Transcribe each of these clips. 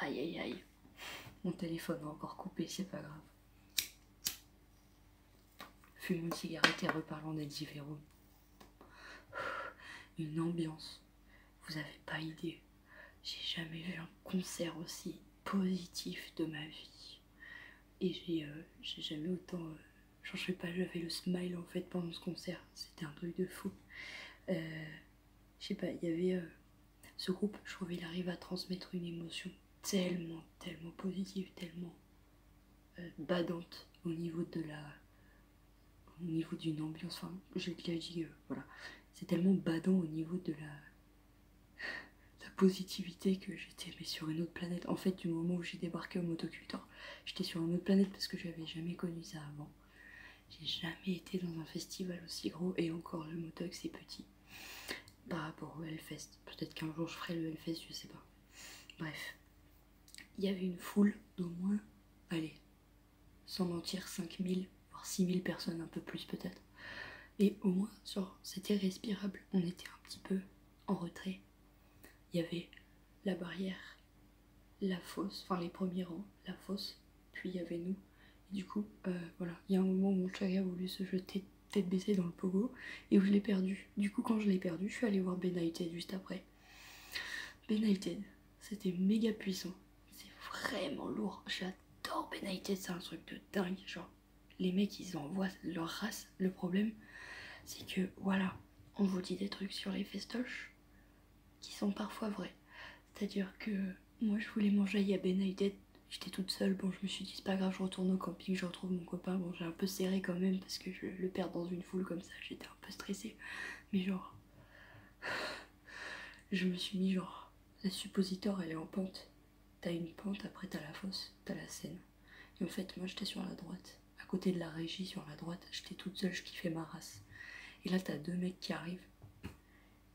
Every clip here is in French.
Aïe aïe aïe. Mon téléphone a encore coupé, c'est pas grave. Fume une cigarette et reparlons d'Elsie Ferron. Une ambiance. Vous avez pas idée. J'ai jamais vu un concert aussi positif de ma vie. Et j'ai jamais autant... genre je sais pas, j'avais le smile en fait pendant ce concert. C'était un truc de fou. Je sais pas, il y avait... ce groupe, je trouve il arrive à transmettre une émotion tellement positive, tellement badante au niveau de la... au niveau d'une ambiance, enfin, j'ai déjà dit, voilà. C'est tellement badant au niveau de la positivité que j'étais mais sur une autre planète. En fait, du moment où j'ai débarqué au motocultor, j'étais sur une autre planète parce que j'avais jamais connu ça avant. J'ai jamais été dans un festival aussi gros et encore le motoc c'est petit par rapport au Hellfest. Peut-être qu'un jour je ferai le Hellfest, je sais pas. Bref, il y avait une foule d'au moins, allez, sans mentir, 5000 voire 6000 personnes, un peu plus peut-être. Et au moins, genre, c'était respirable. On était un petit peu en retrait. Il y avait la barrière, la fosse, enfin les premiers rangs, la fosse, puis il y avait nous. Et du coup, voilà, il y a un moment où mon chat a voulu se jeter tête baissée dans le pogo et où je l'ai perdu. Du coup, quand je l'ai perdu, je suis allée voir Benighted juste après. Benighted, c'était méga puissant. C'est vraiment lourd. J'adore Benighted, c'est un truc de dingue. Genre, les mecs, ils envoient leur race. Le problème, c'est que, voilà, on vous dit des trucs sur les festoches qui sont parfois vrais. C'est-à-dire que moi, je voulais manger à Benighted. J'étais toute seule, bon je me suis dit c'est pas grave, je retourne au camping, je retrouve mon copain. Bon j'ai un peu serré quand même parce que je le perds dans une foule comme ça, j'étais un peu stressée. Mais genre, je me suis mis genre, la suppositoire elle est en pente. T'as une pente, après t'as la fosse, t'as la Seine. Et en fait moi j'étais sur la droite, à côté de la régie sur la droite, j'étais toute seule, je kiffais ma race. Et là t'as deux mecs qui arrivent,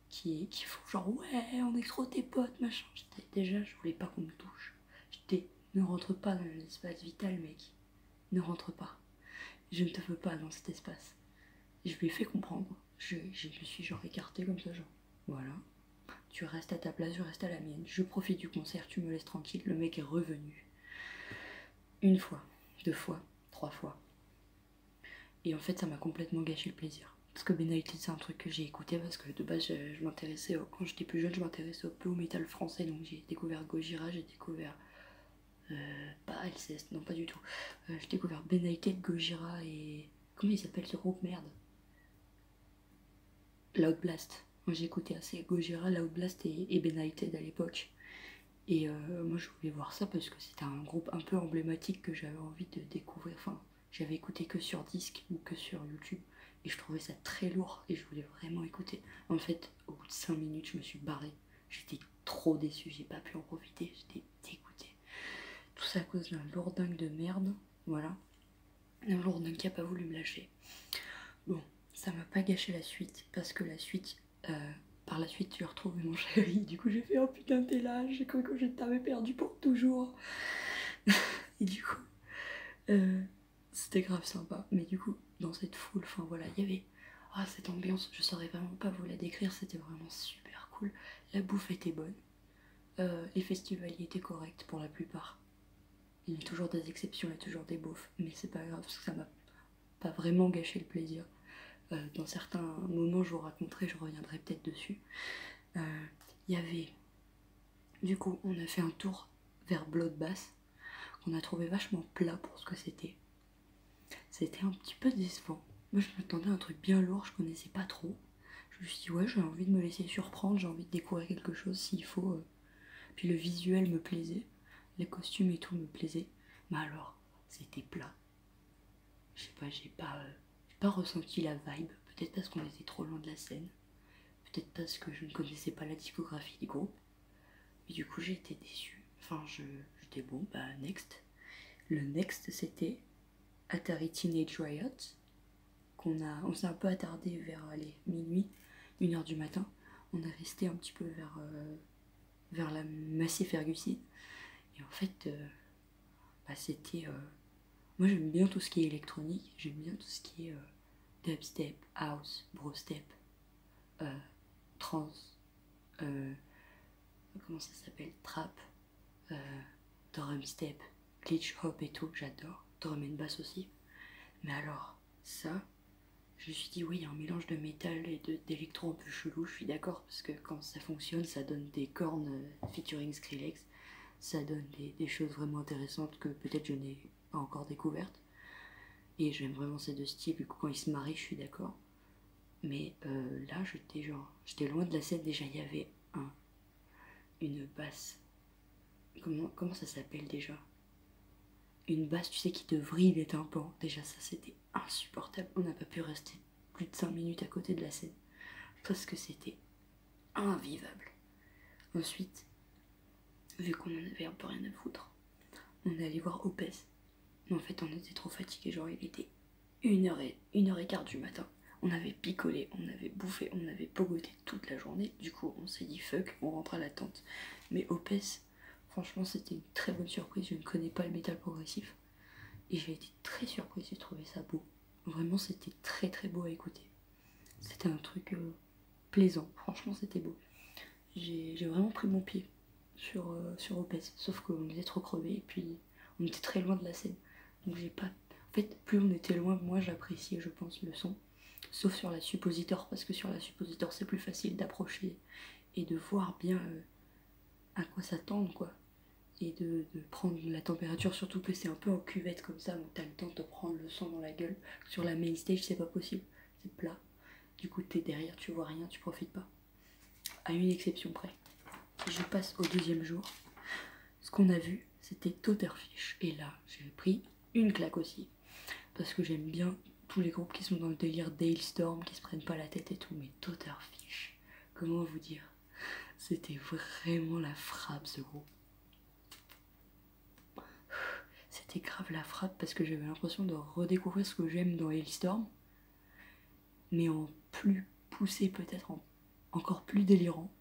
qui font genre ouais on est trop tes potes machin. Déjà je voulais pas qu'on me touche. Ne rentre pas dans l'espace vital, mec. Ne rentre pas. Je ne te veux pas dans cet espace. Et je lui ai fait comprendre. Je me suis genre écartée comme ça, genre. Voilà. Tu restes à ta place, je reste à la mienne. Je profite du concert, tu me laisses tranquille. Le mec est revenu. Une fois, deux fois, trois fois. Et en fait, ça m'a complètement gâché le plaisir. Parce que Benighted, c'est un truc que j'ai écouté parce que de base, je m'intéressais, quand j'étais plus jeune, je m'intéressais au peu au métal français. Donc j'ai découvert Gojira, j'ai découvert pas Alceste, non pas du tout. J'ai découvert Benighted, Gojira et... Comment il s'appelle ce groupe, merde? Loud Blast. Moi j'écoutais assez Gojira, Loud Blast et Benighted à l'époque. Et moi je voulais voir ça parce que c'était un groupe un peu emblématique que j'avais envie de découvrir. Enfin, j'avais écouté que sur disque ou que sur YouTube. Et je trouvais ça très lourd et je voulais vraiment écouter. En fait, au bout de 5 minutes, je me suis barrée. J'étais trop déçue, j'ai pas pu en profiter, j'étais dégoûtée. Tout ça à cause d'un lourdingue de merde, voilà. Un lourdingue qui a pas voulu me lâcher. Bon, ça m'a pas gâché la suite, parce que la suite, par la suite, tu as retrouvé mon chéri. Du coup, j'ai fait oh putain, t'es là, j'ai cru que je t'avais perdu pour toujours. Et du coup, c'était grave sympa. Mais du coup, dans cette foule, enfin voilà, il y avait cette ambiance, je saurais vraiment pas vous la décrire, c'était vraiment super cool. La bouffe était bonne, les festivaliers étaient corrects pour la plupart. Il y a toujours des exceptions, il y a toujours des beaufs, mais c'est pas grave parce que ça m'a pas vraiment gâché le plaisir. Dans certains moments, je vous raconterai, je reviendrai peut-être dessus. Il y avait, du coup, on a fait un tour vers Bloodbath, qu'on a trouvé vachement plat pour ce que c'était. C'était un petit peu décevant. Moi, je m'attendais à un truc bien lourd, je connaissais pas trop. Je me suis dit, ouais, j'ai envie de me laisser surprendre, j'ai envie de découvrir quelque chose s'il faut. Puis le visuel me plaisait, les costumes et tout me plaisaient. Mais alors, c'était plat. Je sais pas, j'ai pas ressenti la vibe. Peut-être parce qu'on était trop loin de la scène. Peut-être parce que je ne connaissais pas la discographie du groupe. Mais du coup, j'ai été déçue. Enfin, j'étais bon, bah, next. Le next, c'était Atari Teenage Riot. On s'est un peu attardé vers, allez, minuit, 1h du matin. On est resté un petit peu vers la Massey Ferguson. Et en fait, c'était... moi, j'aime bien tout ce qui est électronique. J'aime bien tout ce qui est dubstep, house, brostep, trance, comment ça s'appelle, trap, drum step, glitch hop et tout, j'adore. Drum and bass aussi. Mais alors, ça, je me suis dit oui, il y a un mélange de métal et d'électro un peu chelou, je suis d'accord, parce que quand ça fonctionne, ça donne des cornes featuring Skrillex, ça donne des choses vraiment intéressantes que peut-être je n'ai pas encore découvertes. Et j'aime vraiment ces deux styles, du coup quand ils se marient, je suis d'accord. Mais là, j'étais loin de la scène, déjà il y avait une basse. Comment ça s'appelle déjà? Une basse, tu sais, qui te vrille les tympans. Déjà ça c'était insupportable, on n'a pas pu rester plus de 5 minutes à côté de la scène. Parce que c'était invivable. Ensuite, vu qu'on en avait un peu rien à foutre, on est allé voir Opes. Mais en fait, on était trop fatigués, genre il était 1h15 du matin. On avait picolé, on avait bouffé, on avait pogoté toute la journée. Du coup, on s'est dit fuck, on rentre à la tente. Mais Opes, franchement, c'était une très bonne surprise. Je ne connais pas le métal progressif. Et j'ai été très surprise, j'ai trouvé ça beau. Vraiment, c'était très très beau à écouter. C'était un truc plaisant, franchement, c'était beau. J'ai vraiment pris mon pied sur Opes, sauf qu'on était trop crevés et puis on était très loin de la scène. Donc j'ai pas... En fait, plus on était loin, moins j'appréciais, je pense, le son. Sauf sur la suppositor, parce que sur la suppositor, c'est plus facile d'approcher et de voir bien à quoi s'attendre, quoi. Et de prendre la température, surtout que c'est un peu en cuvette comme ça, donc t'as le temps de te prendre le son dans la gueule. Sur la main stage, c'est pas possible, c'est plat. Du coup, t'es derrière, tu vois rien, tu profites pas. À une exception près. Je passe au deuxième jour. Ce qu'on a vu, c'était Totterfish. Et là, j'ai pris une claque aussi. Parce que j'aime bien tous les groupes qui sont dans le délire Dailstorm, qui se prennent pas la tête et tout. Mais Totterfish, comment vous dire? C'était vraiment la frappe, ce groupe. C'était grave la frappe parce que j'avais l'impression de redécouvrir ce que j'aime dans Hailstorm. Mais en plus poussé, peut-être encore plus délirant.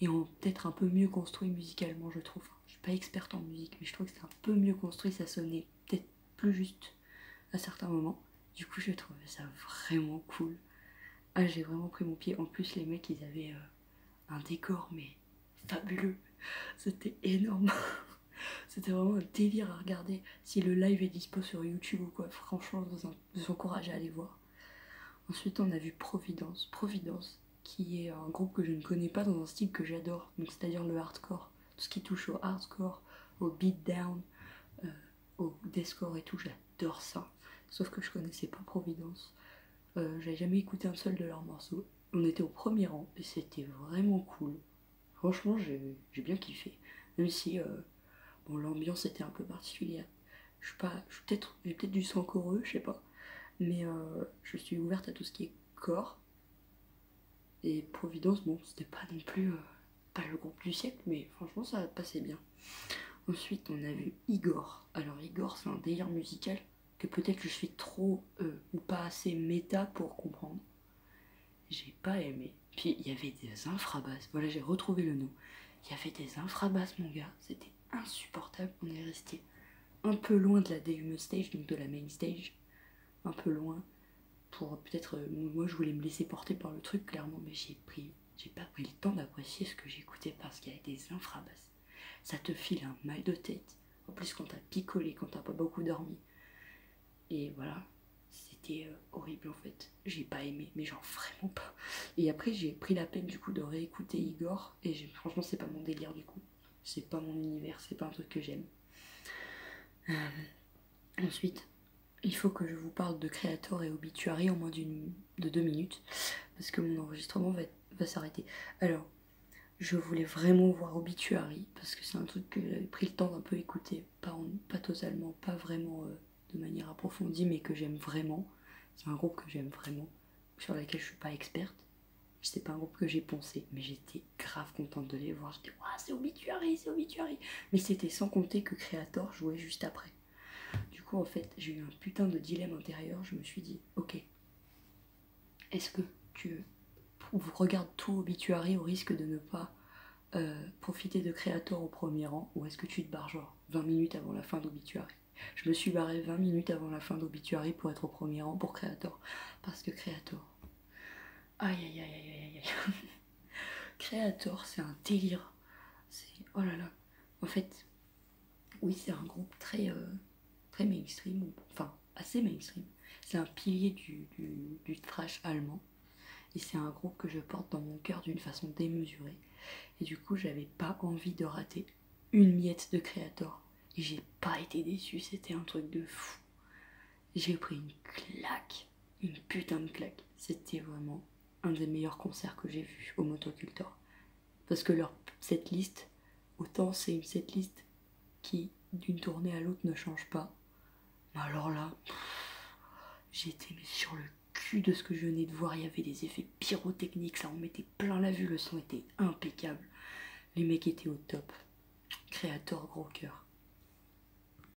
Et en peut-être un peu mieux construit musicalement, je trouve. Je suis pas experte en musique, mais je trouve que c'est un peu mieux construit, ça sonnait peut-être plus juste à certains moments. Du coup, je trouvais ça vraiment cool. Ah, j'ai vraiment pris mon pied. En plus, les mecs, ils avaient un décor, mais fabuleux. C'était énorme. C'était vraiment un délire à regarder. Si le live est dispo sur YouTube ou quoi, franchement, je vous encourage à aller voir. Ensuite, on a vu Providence. Providence, qui est un groupe que je ne connais pas dans un style que j'adore, donc c'est-à-dire le hardcore. Tout ce qui touche au hardcore, au beatdown, au deathcore et tout, j'adore ça. Sauf que je connaissais pas Providence. J'avais jamais écouté un seul de leurs morceaux. On était au premier rang et c'était vraiment cool. Franchement, j'ai bien kiffé. Même si bon, l'ambiance était un peu particulière. J'ai peut-être du sang coreux, je sais pas. Mais je suis ouverte à tout ce qui est corps. Et Providence, bon, c'était pas non plus pas le groupe du siècle, mais franchement, ça passait bien. Ensuite, on a vu Igor. Alors, Igor, c'est un délire musical que peut-être je suis trop ou pas assez méta pour comprendre. J'ai pas aimé. Puis, il y avait des infrabasses. Voilà, j'ai retrouvé le nom. Il y avait des infrabasses, mon gars. C'était insupportable. On est resté un peu loin de la DUME stage, donc de la main stage. Un peu loin. Pour peut-être... moi, je voulais me laisser porter par le truc, clairement, mais j'ai pas pris le temps d'apprécier ce que j'écoutais parce qu'il y avait des infrabasses. Ça te file un mal de tête. En plus, quand t'as picolé, quand t'as pas beaucoup dormi. Et voilà, c'était horrible en fait. J'ai pas aimé, mais genre vraiment pas. Et après, j'ai pris la peine du coup de réécouter Igor. Et franchement, c'est pas mon délire du coup. C'est pas mon univers, c'est pas un truc que j'aime. Ensuite, il faut que je vous parle de Creator et Obituary en moins de 2 minutes. Parce que mon enregistrement va s'arrêter. Alors, je voulais vraiment voir Obituary parce que c'est un truc que j'avais pris le temps d'un peu écouter, pas totalement, pas vraiment de manière approfondie, mais que j'aime vraiment. C'est un groupe que j'aime vraiment, sur lequel je suis pas experte. C'est pas un groupe que j'ai poncé, mais j'étais grave contente de les voir. J'étais waouh, c'est Obituary, c'est Obituary. Mais c'était sans compter que Creator jouait juste après. Du coup, en fait, j'ai eu un putain de dilemme intérieur. Je me suis dit, ok, est-ce que tu regardes tout Obituary au risque de ne pas profiter de Creator au premier rang, ou est-ce que tu te barres genre 20 minutes avant la fin d'Obituary? Je me suis barré 20 minutes avant la fin d'Obituary pour être au premier rang pour Creator, parce que Creator, aïe aïe aïe aïe aïe aïe. Creator, c'est un délire, c'est oh là là. En fait, Oui, c'est un groupe très mainstream, enfin assez mainstream. C'est un pilier du thrash allemand. Et c'est un groupe que je porte dans mon cœur d'une façon démesurée. Et du coup, j'avais pas envie de rater une miette de Creator. Et j'ai pas été déçue, c'était un truc de fou. J'ai pris une claque, une putain de claque. C'était vraiment un des meilleurs concerts que j'ai vus au Motocultor. Parce que leur setlist, autant c'est une setlist qui, d'une tournée à l'autre, ne change pas. Mais alors là, j'étais sur le cul de ce que je venais de voir. Il y avait des effets pyrotechniques, ça en mettait plein la vue, le son était impeccable. Les mecs étaient au top. Creator, gros cœur.